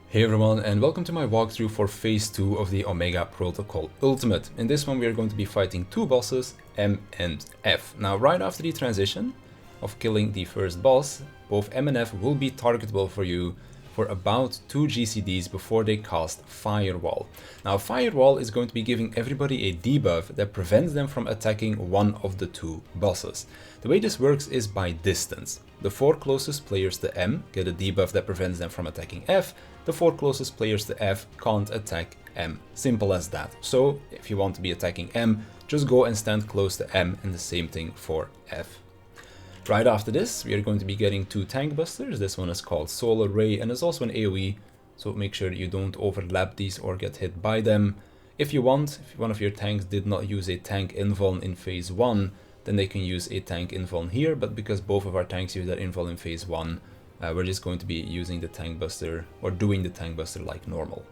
Hey everyone, and welcome to my walkthrough for Phase 2 of the Omega Protocol Ultimate. In this one we are going to be fighting two bosses, M and F. Now right after the transition of killing the first boss, both M and F will be targetable for you for about 2 GCDs before they cast Firewall. Now Firewall is going to be giving everybody a debuff that prevents them from attacking one of the two bosses. The way this works is by distance. The 4 closest players to M get a debuff that prevents them from attacking F. The 4 closest players to F can't attack M. Simple as that. So if you want to be attacking M, just go and stand close to M, and the same thing for F. Right after this, we are going to be getting 2 tank busters. This one is called Solar Ray and is also an AoE, so make sure you don't overlap these or get hit by them. If you want, if one of your tanks did not use a tank invuln in phase 1, then they can use a tank invuln here, but because both of our tanks use that invuln in phase 1, we're just going to be using the tank buster, or doing the tank buster like normal.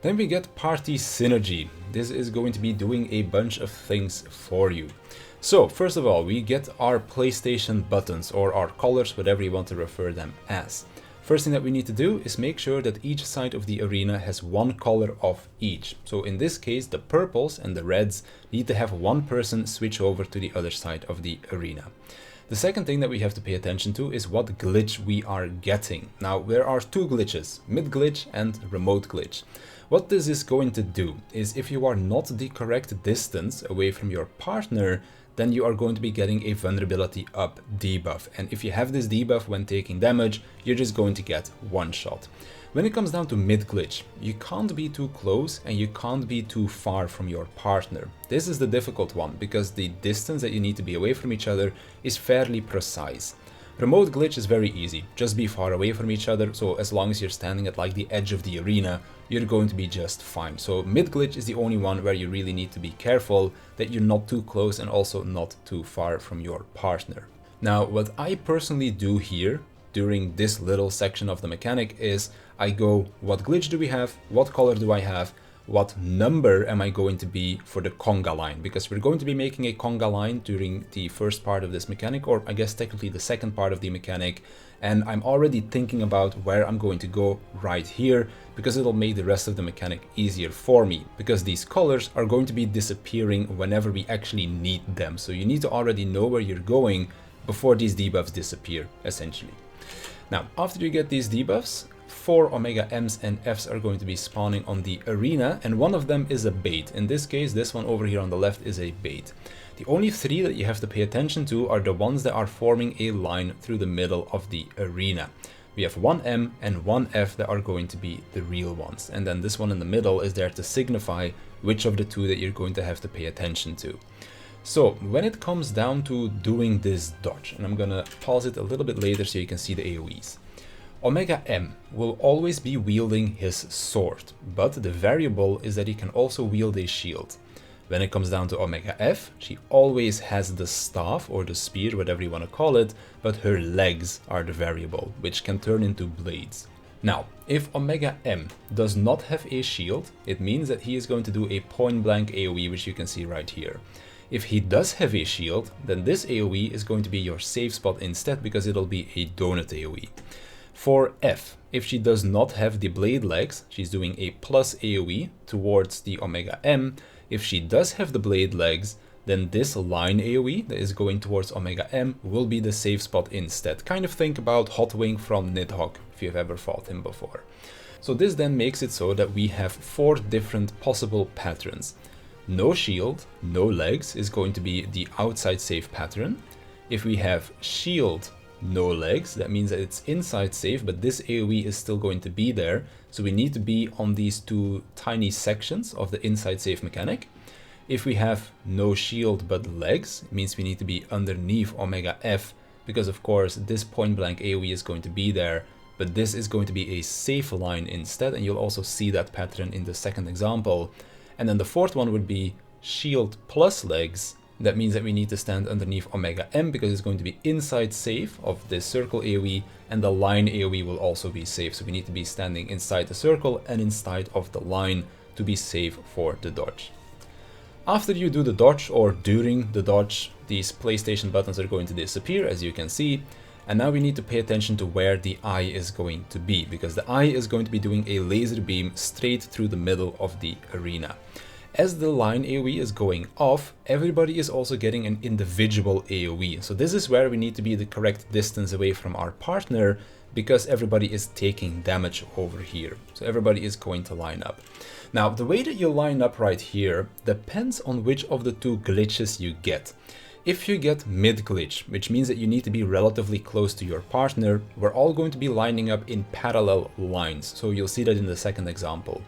Then we get Party Synergy. This is going to be doing a bunch of things for you. So first of all, we get our PlayStation buttons, or our colors, whatever you want to refer them as. First thing that we need to do is make sure that each side of the arena has one color of each. So in this case, the purples and the reds need to have one person switch over to the other side of the arena. The second thing that we have to pay attention to is what glitch we are getting. Now there are 2 glitches, mid glitch and remote glitch. What this is going to do is if you are not the correct distance away from your partner, then you are going to be getting a vulnerability up debuff. And if you have this debuff when taking damage, you're just going to get one shot. When it comes down to mid glitch, you can't be too close and you can't be too far from your partner. This is the difficult one because the distance that you need to be away from each other is fairly precise. Remote glitch is very easy, just be far away from each other, so as long as you're standing at like the edge of the arena, you're going to be just fine. So mid glitch is the only one where you really need to be careful that you're not too close and also not too far from your partner. Now what I personally do here during this little section of the mechanic is I go, what glitch do we have, what color do I have, what number am I going to be for the conga line, because we're going to be making a conga line during the first part of this mechanic, or I guess technically the second part of the mechanic, and I'm already thinking about where I'm going to go right here, because it'll make the rest of the mechanic easier for me, because these colors are going to be disappearing whenever we actually need them, so you need to already know where you're going before these debuffs disappear, essentially. Now, after you get these debuffs, 4 Omega M's and F's are going to be spawning on the arena, and one of them is a bait. In this case, this one over here on the left is a bait. The only 3 that you have to pay attention to are the ones that are forming a line through the middle of the arena. We have 1 M and 1 F that are going to be the real ones, and then this one in the middle is there to signify which of the 2 that you're going to have to pay attention to. So when it comes down to doing this dodge, and I'm gonna pause it a little bit later so you can see the AoEs. Omega M will always be wielding his sword, but the variable is that he can also wield a shield. When it comes down to Omega F, she always has the staff or the spear, whatever you want to call it, but her legs are the variable, which can turn into blades. Now, if Omega M does not have a shield, it means that he is going to do a point blank AoE, which you can see right here. If he does have a shield, then this AoE is going to be your safe spot instead, because it'll be a donut AoE. For F, if she does not have the blade legs, she's doing a plus AoE towards the Omega M. If she does have the blade legs, then this line AoE that is going towards Omega M will be the safe spot instead. Kind of think about Hot Wing from Nidhogg, if you've ever fought him before. So this then makes it so that we have 4 different possible patterns. No shield, no legs is going to be the outside safe pattern. If we have shield, no legs, that means that it's inside safe, but this AoE is still going to be there, so we need to be on these 2 tiny sections of the inside safe mechanic. If we have no shield but legs, it means we need to be underneath Omega F, because of course this point blank AoE is going to be there, but this is going to be a safe line instead, and you'll also see that pattern in the second example. And then the 4th one would be shield plus legs. That means that we need to stand underneath Omega M because it's going to be inside safe of this circle AoE, and the line AoE will also be safe. So we need to be standing inside the circle and inside of the line to be safe for the dodge. After you do the dodge, or during the dodge, these PlayStation buttons are going to disappear, as you can see. And now we need to pay attention to where the eye is going to be, because the eye is going to be doing a laser beam straight through the middle of the arena. As the line AoE is going off, everybody is also getting an individual AoE. So this is where we need to be the correct distance away from our partner, because everybody is taking damage over here. So everybody is going to line up. Now, the way that you line up right here depends on which of the two glitches you get. If you get mid glitch, which means that you need to be relatively close to your partner, we're all going to be lining up in parallel lines. So you'll see that in the second example.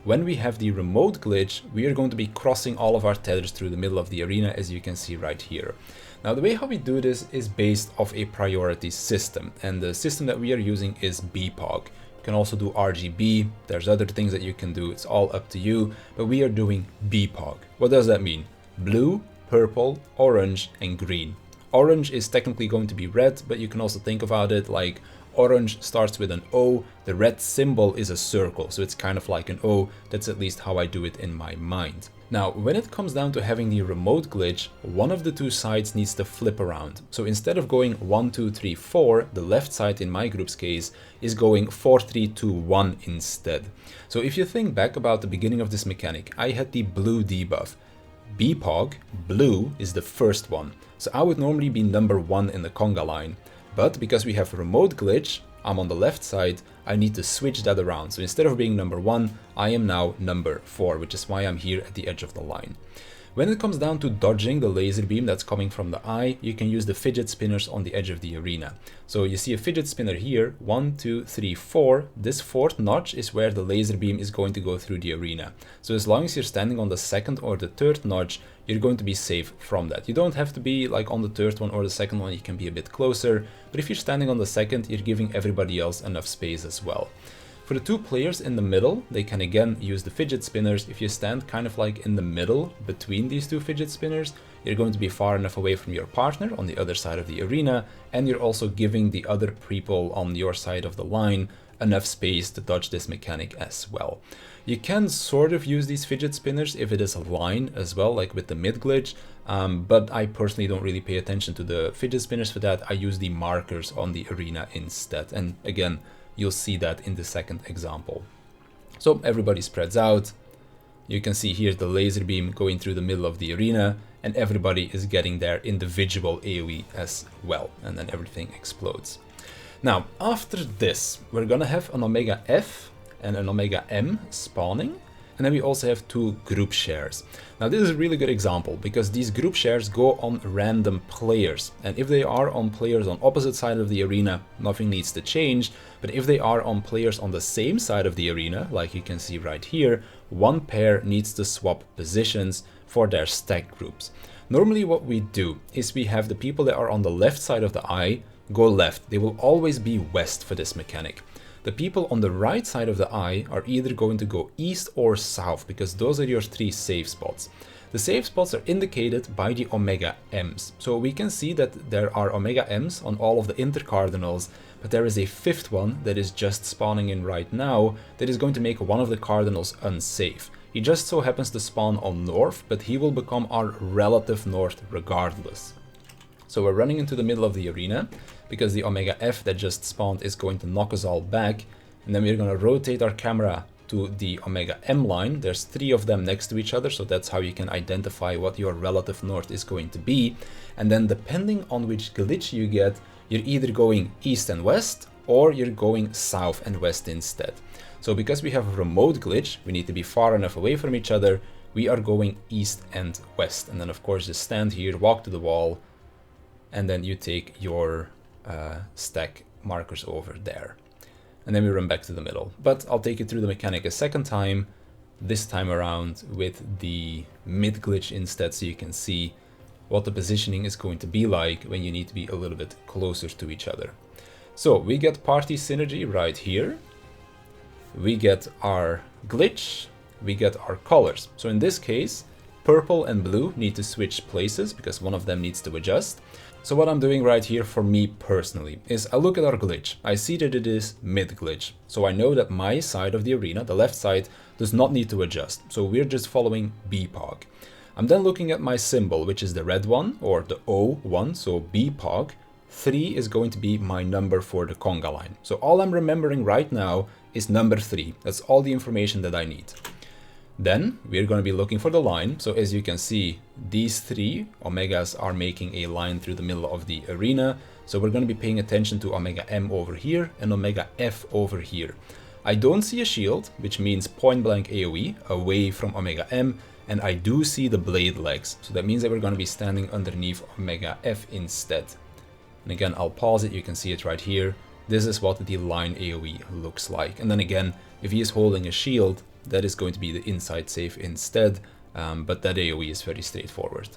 When we have the remote glitch, we are going to be crossing all of our tethers through the middle of the arena, as you can see right here. Now, the way how we do this is based off a priority system, and the system that we are using is BPOG. You can also do RGB, there's other things that you can do, it's all up to you, but we are doing BPOG. What does that mean? Blue, purple, orange, and green. Orange is technically going to be red, but you can also think about it like orange starts with an O, the red symbol is a circle, so it's kind of like an O. That's at least how I do it in my mind. Now, when it comes down to having the remote glitch, one of the two sides needs to flip around. So instead of going 1, 2, 3, 4, the left side in my group's case is going 4, 3, 2, 1 instead. So if you think back about the beginning of this mechanic, I had the blue debuff. BPOG, blue, is the first one. So I would normally be number 1 in the conga line. But because we have remote glitch, I'm on the left side, I need to switch that around. So instead of being number 1, I am now number 4, which is why I'm here at the edge of the line. When it comes down to dodging the laser beam that's coming from the eye, you can use the fidget spinners on the edge of the arena. So you see a fidget spinner here, 1, 2, 3, 4. This fourth notch is where the laser beam is going to go through the arena. So as long as you're standing on the second or the third notch, you're going to be safe from that. You don't have to be like on the third one or the second one, you can be a bit closer. But if you're standing on the second, you're giving everybody else enough space as well. For the two players in the middle, they can again use the fidget spinners. If you stand kind of like in the middle between these two fidget spinners, you're going to be far enough away from your partner on the other side of the arena, and you're also giving the other people on your side of the line enough space to dodge this mechanic as well. You can sort of use these fidget spinners if it is a line as well, like with the mid glitch, but I personally don't really pay attention to the fidget spinners for that. I use the markers on the arena instead, and again, you'll see that in the second example. So everybody spreads out. You can see here the laser beam going through the middle of the arena, and everybody is getting their individual AoE as well, and then everything explodes. Now, after this, we're gonna have an Omega F and an Omega M spawning, and then we also have two group shares. Now, this is a really good example because these group shares go on random players, and if they are on players on opposite side of the arena, nothing needs to change. But if they are on players on the same side of the arena, like you can see right here, one pair needs to swap positions for their stack groups. Normally what we do is we have the people that are on the left side of the eye go left. They will always be west for this mechanic. The people on the right side of the eye are either going to go east or south, because those are your three safe spots. The safe spots are indicated by the Omega M's. So we can see that there are Omega M's on all of the intercardinals, but there is a fifth one that is just spawning in right now that is going to make one of the cardinals unsafe. He just so happens to spawn on north, but he will become our relative north regardless. So we're running into the middle of the arena because the Omega F that just spawned is going to knock us all back, and then we're going to rotate our camera to the Omega M line. There's three of them next to each other, so that's how you can identify what your relative north is going to be. And then depending on which glitch you get, you're either going east and west or you're going south and west instead. So because we have a remote glitch, we need to be far enough away from each other, we are going east and west. And then of course just stand here, walk to the wall, and then you take your stack markers over there. And then we run back to the middle. But I'll take you through the mechanic a second time, this time around with the mid glitch instead, so you can see what the positioning is going to be like when you need to be a little bit closer to each other. So we get party synergy right here. We get our glitch, we get our colors. So in this case, purple and blue need to switch places because one of them needs to adjust. So what I'm doing right here for me personally is I look at our glitch. I see that it is mid glitch. So I know that my side of the arena, the left side, does not need to adjust. So we're just following BPOG. I'm then looking at my symbol, which is the red one or the O one, so BPOG. 3 is going to be my number for the conga line. So all I'm remembering right now is number 3. That's all the information that I need. Then we're going to be looking for the line. So as you can see, these 3 omegas are making a line through the middle of the arena. So we're going to be paying attention to omega M over here and omega F over here. I don't see a shield, which means point blank AoE away from omega M, and I do see the blade legs. So that means that we're going to be standing underneath omega F instead. And again, I'll pause it, you can see it right here. This is what the line AoE looks like. And then again, if he is holding a shield, that is going to be the inside safe instead, but that AoE is very straightforward.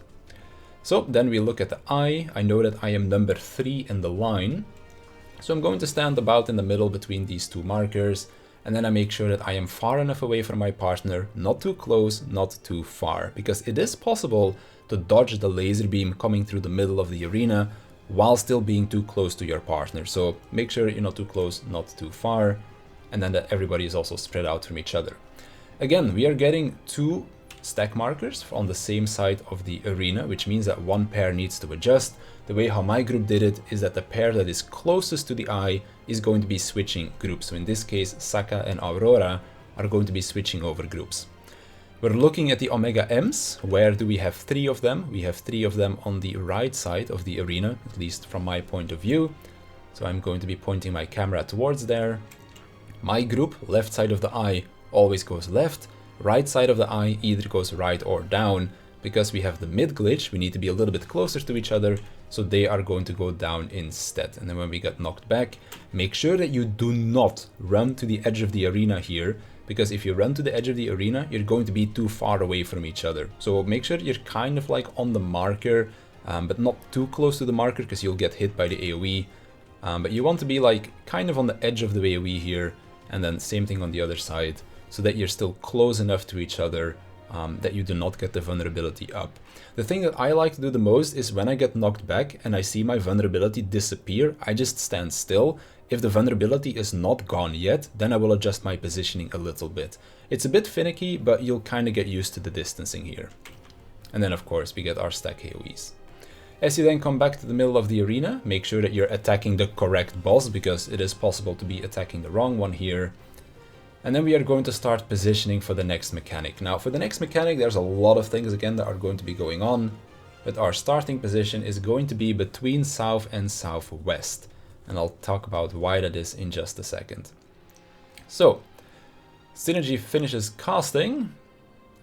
So then we look at the eye. I know that I am number 3 in the line. So I'm going to stand about in the middle between these 2 markers, and then I make sure that I am far enough away from my partner, not too close, not too far, because it is possible to dodge the laser beam coming through the middle of the arena while still being too close to your partner. So make sure you're not too close, not too far, and then that everybody is also spread out from each other. Again, we are getting 2 stack markers on the same side of the arena, which means that one pair needs to adjust. The way how my group did it is that the pair that is closest to the eye is going to be switching groups. So in this case, Saka and Aurora are going to be switching over groups. We're looking at the Omega M's. Where do we have 3 of them? We have 3 of them on the right side of the arena, at least from my point of view. So I'm going to be pointing my camera towards there. My group, left side of the eye, always goes left. Right side of the eye either goes right or down. Because we have the mid glitch, we need to be a little bit closer to each other, so they are going to go down instead. And then when we get knocked back, make sure that you do not run to the edge of the arena here, because if you run to the edge of the arena, you're going to be too far away from each other. So make sure you're kind of like on the marker, but not too close to the marker, because you'll get hit by the AoE. But you want to be like kind of on the edge of the AoE here, and then same thing on the other side, so that you're still close enough to each other that you do not get the vulnerability up. The thing that I like to do the most is when I get knocked back and I see my vulnerability disappear, I just stand still. If the vulnerability is not gone yet, then I will adjust my positioning a little bit. It's a bit finicky, but you'll kind of get used to the distancing here. And then of course we get our stack AoEs. As you then come back to the middle of the arena, make sure that you're attacking the correct boss, because it is possible to be attacking the wrong one here. And then we are going to start positioning for the next mechanic. Now for the next mechanic, there's a lot of things again that are going to be going on, but our starting position is going to be between south and southwest. And I'll talk about why that is in just a second. So, Synergy finishes casting,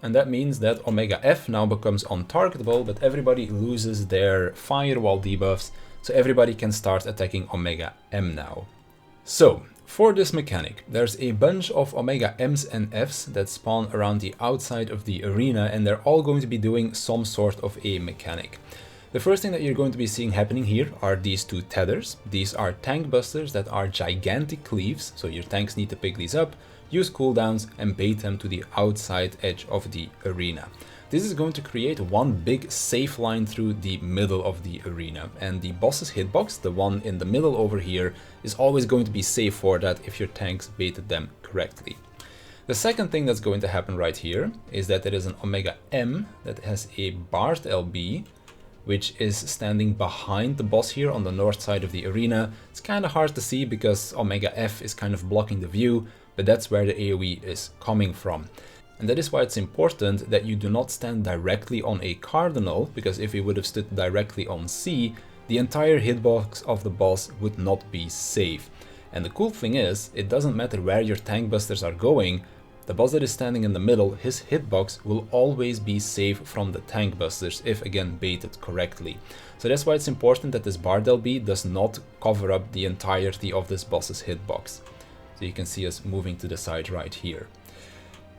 and that means that Omega F now becomes untargetable, but everybody loses their firewall debuffs, so everybody can start attacking Omega M now. So, for this mechanic, there's a bunch of Omega M's and F's that spawn around the outside of the arena, and they're all going to be doing some sort of a mechanic. The first thing that you're going to be seeing happening here are these 2 tethers. These are tank busters that are gigantic cleaves, so your tanks need to pick these up, use cooldowns, and bait them to the outside edge of the arena. This is going to create one big safe line through the middle of the arena, and the boss's hitbox, the one in the middle over here, is always going to be safe for that if your tanks baited them correctly. The second thing that's going to happen right here is that there is an Omega M that has a barred LB, which is standing behind the boss here on the north side of the arena. It's kind of hard to see because Omega F is kind of blocking the view, but that's where the AoE is coming from. And that is why it's important that you do not stand directly on a cardinal, because if you would have stood directly on C, the entire hitbox of the boss would not be safe. And the cool thing is, it doesn't matter where your tank busters are going, the boss that is standing in the middle, his hitbox will always be safe from the tank busters if again baited correctly. So that's why it's important that this barred LB does not cover up the entirety of this boss's hitbox. So you can see us moving to the side right here.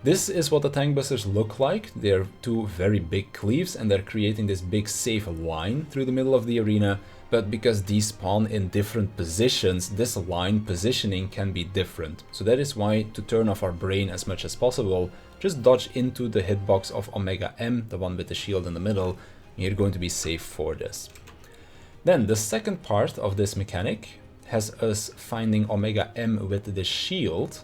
This is what the tank busters look like. They're 2 very big cleaves, and they're creating this big safe line through the middle of the arena. But because these spawn in different positions, this line positioning can be different. So that is why, to turn off our brain as much as possible, just dodge into the hitbox of Omega M, the one with the shield in the middle, and you're going to be safe for this. Then the second part of this mechanic has us finding Omega M with the shield.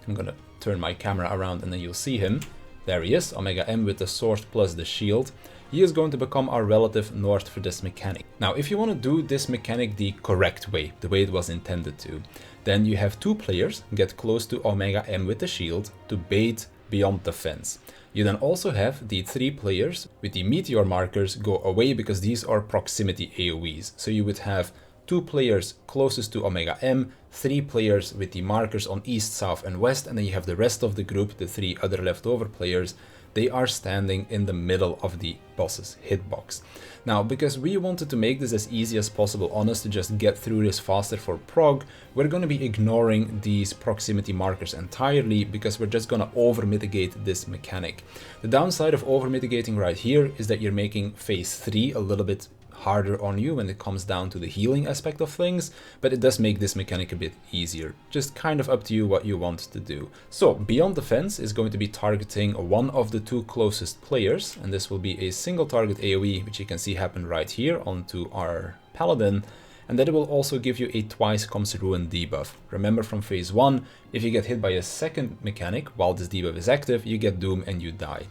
I'm gonna turn my camera around and then you'll see him. There he is, Omega M with the sword plus the shield. He is going to become our relative north for this mechanic. Now, if you want to do this mechanic the correct way, the way it was intended to, then you have 2 players get close to Omega M with the shield to bait beyond the fence. You then also have the 3 players with the meteor markers go away because these are proximity AoEs. So you would have 2 players closest to Omega M, 3 players with the markers on east, south and west, and then you have the rest of the group, the 3 other leftover players. They are standing in the middle of the boss's hitbox. Now, because we wanted to make this as easy as possible on us to just get through this faster for prog, we're going to be ignoring these proximity markers entirely because we're just going to over mitigate this mechanic. The downside of over mitigating right here is that you're making phase 3 a little bit harder on you when it comes down to the healing aspect of things, but it does make this mechanic a bit easier. Just kind of up to you what you want to do. So beyond the fence is going to be targeting one of the 2 closest players, and this will be a single target AoE, which you can see happen right here onto our paladin, and then it will also give you a twice comes ruin debuff. Remember from phase 1, if you get hit by a second mechanic while this debuff is active, you get doom and you die.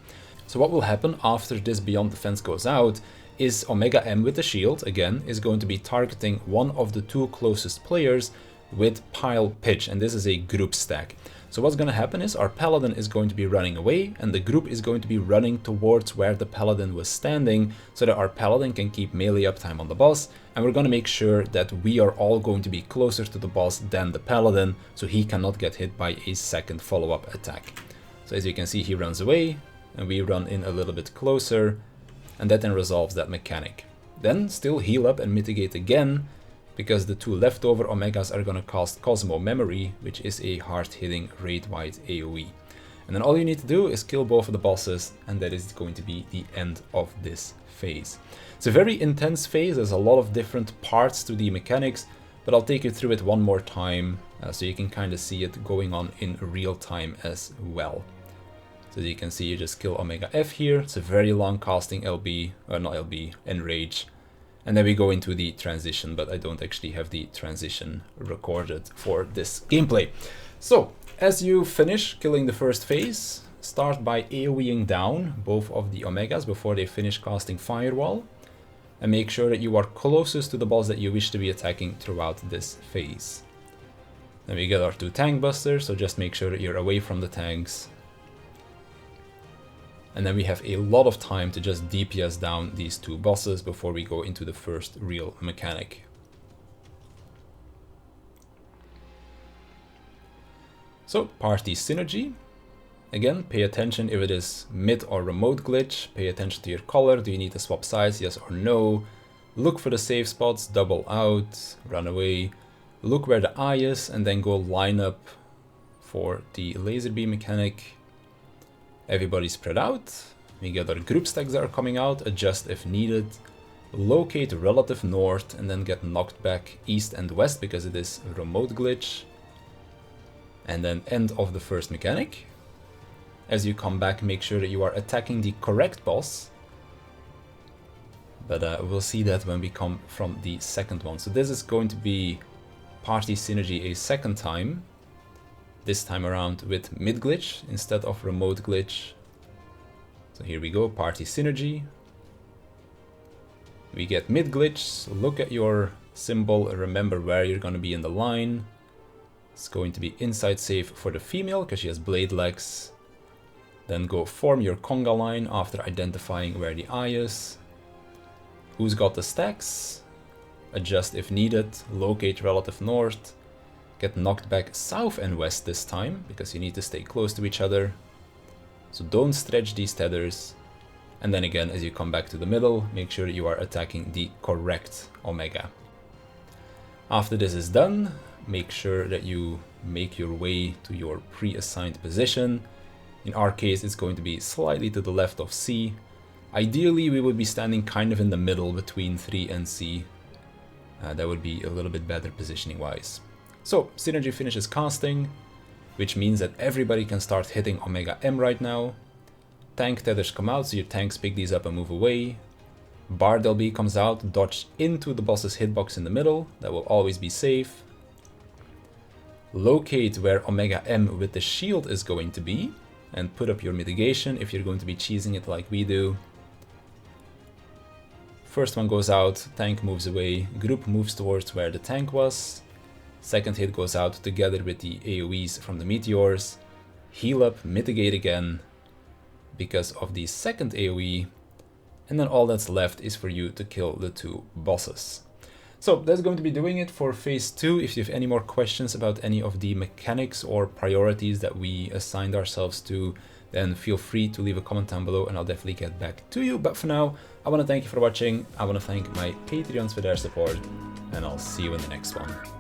So what will happen after this beyond the fence goes out is Omega M with the shield, again, is going to be targeting one of the 2 closest players with Pile Pitch, and this is a group stack. So what's going to happen is our paladin is going to be running away, and the group is going to be running towards where the paladin was standing, so that our paladin can keep melee uptime on the boss, and we're going to make sure that we are all going to be closer to the boss than the paladin, so he cannot get hit by a second follow-up attack. So as you can see, he runs away, and we run in a little bit closer, and that then resolves that mechanic. Then still heal up and mitigate again, because the 2 leftover Omegas are going to cast Cosmo Memory, which is a hard-hitting raid-wide AoE. And then all you need to do is kill both of the bosses, and that is going to be the end of this phase. It's a very intense phase, there's a lot of different parts to the mechanics, but I'll take you through it one more time, so you can kind of see it going on in real time as well. So as you can see, you just kill Omega F here. It's a very long casting LB, or not LB, Enrage. And then we go into the transition, but I don't actually have the transition recorded for this gameplay. So, as you finish killing the first phase, start by AoEing down both of the Omegas before they finish casting Firewall. And make sure that you are closest to the boss that you wish to be attacking throughout this phase. Then we get our 2 tank busters, so just make sure that you're away from the tanks. And then we have a lot of time to just DPS down these 2 bosses before we go into the first real mechanic. So, party synergy. Again, pay attention if it is mid or remote glitch. Pay attention to your color. Do you need to swap sides? Yes or no? Look for the safe spots, double out, run away. Look where the eye is and then go line up for the laser beam mechanic. Everybody spread out, we get our group stacks that are coming out, adjust if needed, locate relative north and then get knocked back east and west because it is a remote glitch. And then end of the first mechanic. As you come back, make sure that you are attacking the correct boss. But we'll see that when we come from the second one. So this is going to be party synergy a second time. This time around with mid glitch instead of remote glitch. So here we go, party synergy. We get mid glitch, so look at your symbol, remember where you're going to be in the line. It's going to be inside safe for the female because she has blade legs. Then go form your conga line after identifying where the eye is. Who's got the stacks? Adjust if needed, locate relative north. Get knocked back south and west this time, because you need to stay close to each other. So don't stretch these tethers. And then again, as you come back to the middle, make sure you are attacking the correct Omega. After this is done, make sure that you make your way to your pre-assigned position. In our case, it's going to be slightly to the left of C. Ideally, we would be standing kind of in the middle between 3 and C. That would be a little bit better positioning-wise. So, Synergy finishes casting, which means that everybody can start hitting Omega M right now. Tank tethers come out, so your tanks pick these up and move away. Bard LB comes out, dodge into the boss's hitbox in the middle, that will always be safe. Locate where Omega M with the shield is going to be. and put up your mitigation if you're going to be cheesing it like we do. First one goes out, tank moves away, group moves towards where the tank was. Second hit goes out together with the AoEs from the meteors. Heal up, mitigate again because of the second AoE. And then all that's left is for you to kill the 2 bosses. So that's going to be doing it for phase 2. If you have any more questions about any of the mechanics or priorities that we assigned ourselves to, then feel free to leave a comment down below and I'll definitely get back to you. But for now, I want to thank you for watching. I want to thank my Patreons for their support, and I'll see you in the next one.